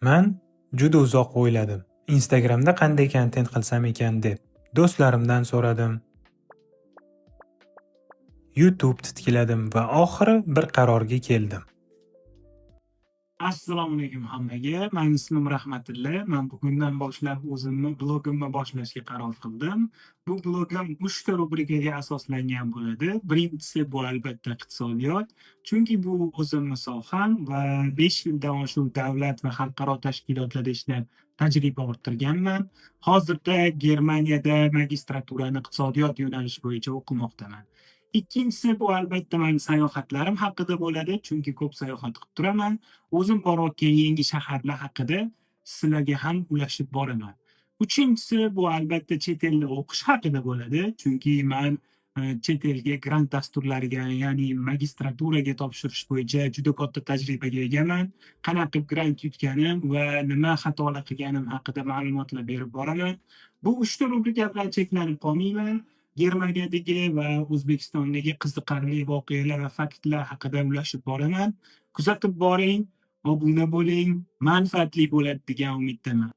Man juda uzoq o'yladim. Instagramda qanday kontent qilsam ekan deb. Do'stlarimdan so'radim. YouTube titkiladim va oxiri bir qarorga keldim. Assalomu alaykum hammaga. Mening ismim Rahmatilla. Men bugundan boshlab o'zimni blogimni boshlashga qaror qildim. Bu blogim 3 ta rubrikaga asoslangan bo'ladi. Birinchisi bu albatta iqtisodiyot. Chunki bu o'zimni soham va 5 yildan oshiq davlat va xalqaro tashkilotlarda ishlab tajriba orttirganman. Hozirda Germaniyada magistraturani iqtisodiyot yo'nalishi bo'yicha o'qimoqdaman. Ikkinchisi bu albatta mening sayohatlarim haqida bo'ladi, chunki ko'p sayohat qilib turaman. O'zim borayotgan yangi shaharlar haqida sizlarga ham ulashib boraman. Uchinchisi bu albatta chet elda o'qish haqida bo'ladi, chunki men chet elga grant dasturlariga, ya'ni magistraturaga topshirish bo'yicha juda katta tajribaga egaman. Qanaqa qilib grant yutganim va nima xatolar qilganim haqida ma'lumotlar berib boraman. Bu 3 ta rubrika bilan cheklanib qolmayman. Germaniyadagi va O'zbekistondagi qiziqarli voqealar va faktlar haqida ulashib boraman. Kuzatib boring, obuna bo'ling, manfaatli bo'ladi degan umiddaman.